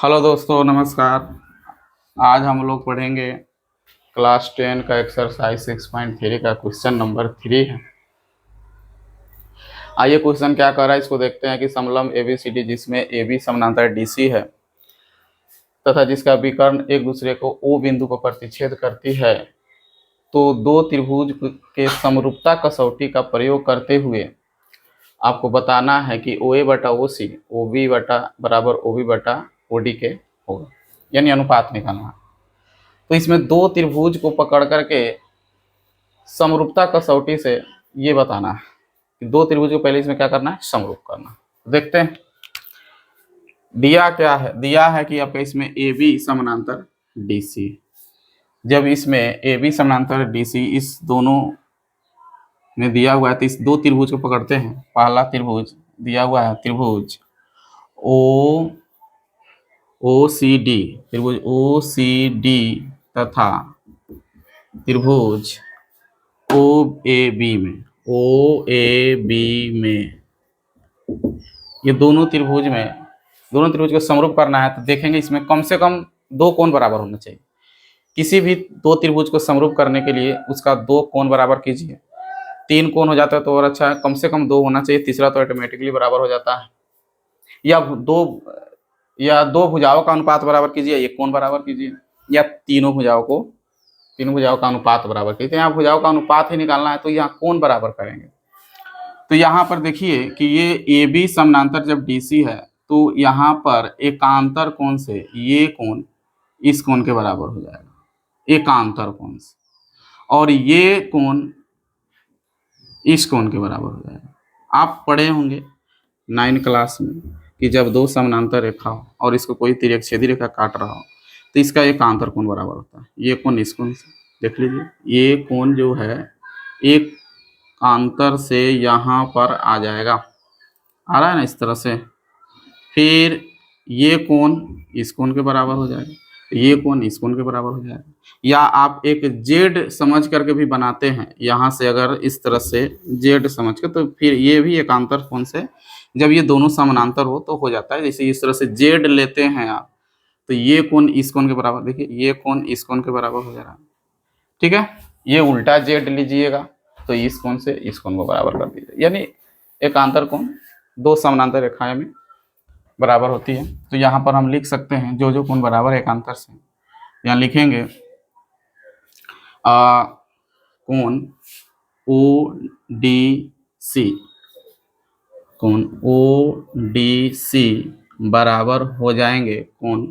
Hello दोस्तों, नमस्कार। आज हम लोग पढ़ेंगे क्लास 10 का एक्सरसाइज 6.3 का क्वेश्चन नंबर 3 है। आइए क्वेश्चन क्या कर रहा है इसको देखते हैं कि समलंब एबीसीडी जिसमें AB समानांतर डीसी है तथा जिसका विकर्ण एक दूसरे को O बिंदु को प्रतिच्छेद करती है, तो दो त्रिभुज के समरूपता कसौटी का प्रयोग करते हुए आपको बताना है कि OA बटा OC OB बटा बराबर OB बटा OD के होगा, यानी अनुपात निकालना है। तो इसमें दो त्रिभुज को पकड़ करके समरूपता कसौटी से ये बताना है कि दो त्रिभुज को पहले इसमें क्या करना है, समरूप करना। देखते हैं दिया क्या है। दिया है कि आपका इसमें AB समानांतर DC। जब इसमें AB समानांतर DC इस दोनों में दिया हुआ है तो इस दो त्रिभुज को पकड़ते हैं। पहला त्रिभुज दिया हुआ है त्रिभुज OCD, त्रिभुज OCD तथा त्रिभुज OAB में ये दोनों त्रिभुज को समरूप करना है। तो देखेंगे इसमें कम से कम दो कोण बराबर होना चाहिए। किसी भी दो त्रिभुज को समरूप करने के लिए उसका दो कोण बराबर कीजिए। तीन कोण हो जाता है तो और अच्छा है, कम से कम दो होना चाहिए, तीसरा तो ऑटोमेटिकली बराबर हो जाता है। या दो भुजाओं का अनुपात बराबर कीजिए, एक कोण बराबर कीजिए, या तीनों भुजाओं का अनुपात बराबर कीजिए। यहाँ भुजाओं का अनुपात ही निकालना है तो यहाँ कोण बराबर करेंगे। तो यहाँ पर देखिए कि ये AB समानांतर जब DC है तो यहाँ पर एकांतर कोण से ये कोण इस कोण के बराबर हो जाएगा, एकांतर कोण से, और ये कोण इस कोण के बराबर हो जाएगा। आप पढ़े होंगे 9 क्लास में कि जब दो समानांतर रेखा हो और इसको कोई तिर्यकछेदी रेखा काट रहा हो तो इसका एकांतर कोण बराबर होता है। ये कोण इस कोण से, देख लीजिए ये कोण जो है एक अंतर से यहाँ पर आ जाएगा, आ रहा है ना इस तरह से। फिर ये कोण इस कोण के बराबर हो जाएगा, ये कोण इस कोण के बराबर हो जाएगा। या आप एक जेड समझ करके भी बनाते हैं, यहाँ से अगर इस तरह से जेड समझ के, तो फिर ये भी एकांतर कोण से जब ये दोनों समानांतर हो तो हो जाता है। जैसे इस तरह से जेड लेते हैं आप तो ये कोण इस कोण के बराबर, देखिए ये कोण इस कोण के बराबर हो जा रहा है, ठीक है। ये उल्टा जेड लीजिएगा तो इस कोण से इस कोण को बराबर कर दीजिए, यानी एकांतर कोण दो समानांतर रेखाएं में बराबर होती है। तो यहाँ पर हम लिख सकते हैं जो जो कोण बराबर एकांतर से, यहाँ लिखेंगे कोण ODC, कोण ODC बराबर हो जाएंगे कोण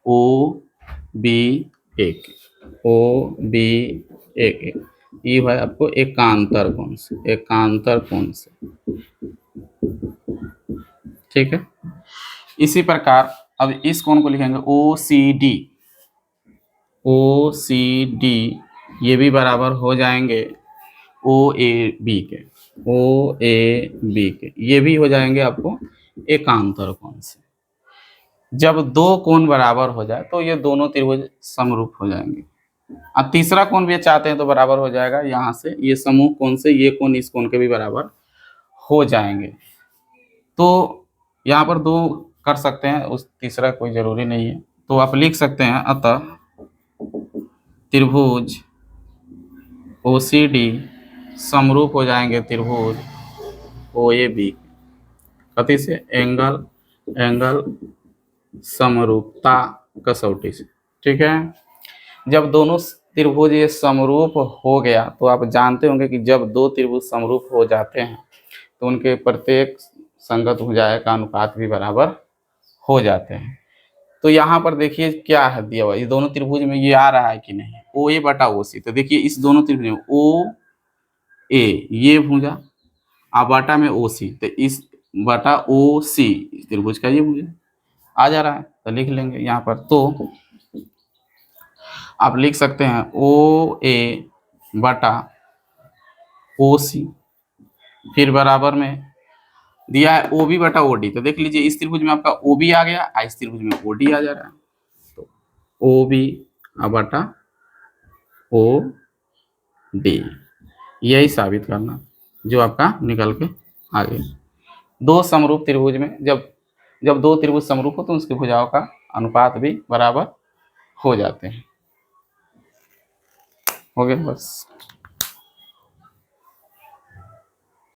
OBA के। ये है आपको एकांतर कोण से, ठीक है। इसी प्रकार अब इस कोण को लिखेंगे OCD, ये भी बराबर हो जाएंगे OAB के, ये भी हो जाएंगे आपको एकांतर कोण से। जब दो कोण बराबर हो जाए तो ये दोनों त्रिभुज समरूप हो जाएंगे। अब तीसरा कोण भी चाहते हैं तो बराबर हो जाएगा, यहाँ से ये समूह कोण से ये कोण इस कोण के भी बराबर हो जाएंगे। तो यहाँ पर दो कर सकते हैं, उस तीसरा कोई जरूरी नहीं है। तो आप लिख सकते हैं अतः त्रिभुज OCD समरूप हो जाएंगे त्रिभुज OAB, कथी से, एंगल समरूपता कसौटी से, ठीक है। जब दोनों त्रिभुज ये समरूप हो गया तो आप जानते होंगे कि जब दो त्रिभुज समरूप हो जाते हैं तो उनके प्रत्येक संगत भुजाएं का अनुपात भी बराबर हो जाते हैं। तो यहाँ पर देखिए क्या है दिया हुआ, ये दोनों त्रिभुज में ये आ रहा है कि नहीं, OA बटा OC। तो देखिए इस दोनों त्रिभुज में OA ये भुजा और बटा में OC, तो इस बटा OC त्रिभुज का ये भुजा आ जा रहा है, तो लिख लेंगे यहाँ पर। तो आप लिख सकते हैं OA बटा OC, फिर बराबर में दिया है OB बटा OD। तो देख लीजिए इस त्रिभुज में आपका OB आ गया, इस त्रिभुज में OD आ जा रहा है, तो OB बटा OD, यही साबित करना जो आपका निकल के आ गया। दो समरूप त्रिभुज में जब दो त्रिभुज समरूप हो तो उसकी भुजाओं का अनुपात भी बराबर हो जाते हैं। हो गया बस।